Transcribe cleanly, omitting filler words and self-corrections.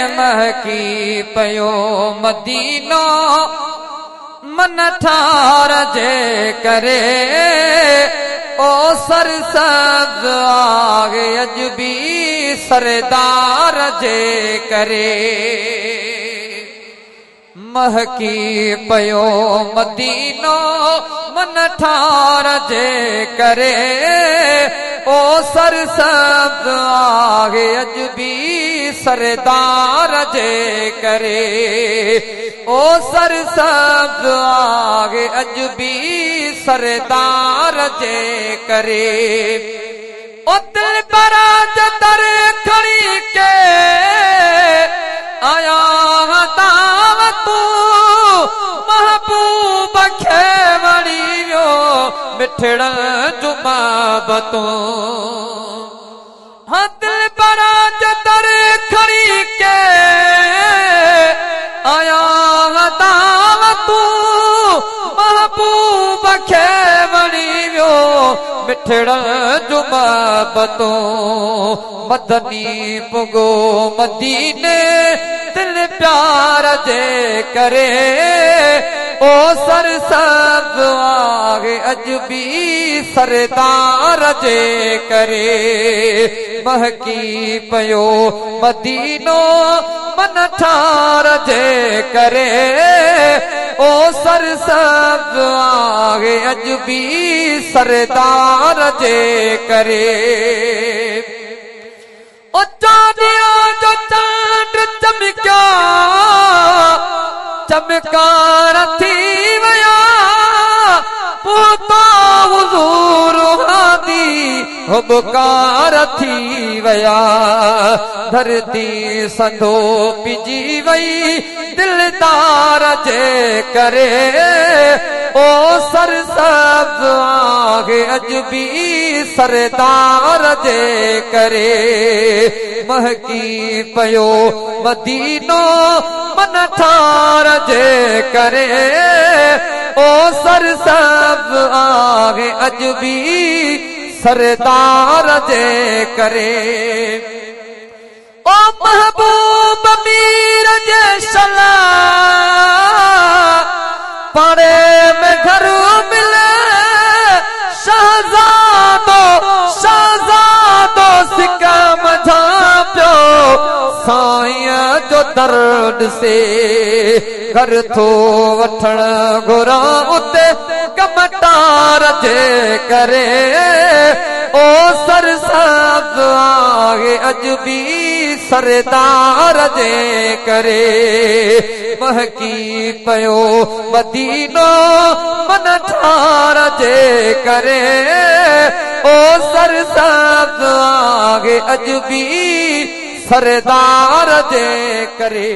महकी पयो मदीनो मन ठार जे करे ओ सरसब्ज़ आगे अजबी सरदार जे करे महकी पयो मदीनो मन ठार जे करे ओ सरसब्ज़ आगे अजबी सरदार जे करे ओ सरसब्ज़ आगे अजबी सरदार जे करे ओ दिल बराज दर खड़ी के आया दावतू महबूब खे वणी वियो मिठड़ जुमाबतू हाँ दिल बराज दर खड़ी के आया दावतू महबूब खे वणी वियो मिठड़ जुमाबतू मदनी पुगो मदीने दिल प्यार जे करे ओ सरसब्ज़ आगे अजबी सरदार जे करे महकी पयो मदीनो मन ठार जे करे ओ सरसब्ज़ आगे अजबी सरदार जे करे ओ चांदिया जो चांद चमका चमकार थी वया पूतो हुजूर हादी हुबकार थी वया धरती संदो पिजी वई दिलदार जे करे ओ सरसब्ज़ आगे अजबी सरदार जे करे महकी पयो मदीनो मन ठार जे करे ओ सरसब्ज़ आगे अजबी सरदार जे करे ओ महबूब मीर जे शला पारे में घर मिले शहजादो शहजादो सिकम झांपियो साईं जो दर्द से घर थो वठण घुरा उते कमटार जे करे ओ सरसब्ज़ आगे अजबी सरदार जे करे महकी पयो मदीनो मन ठार जे करे ओ सरसब्ज़ आगे अजबी सरदार जे करे।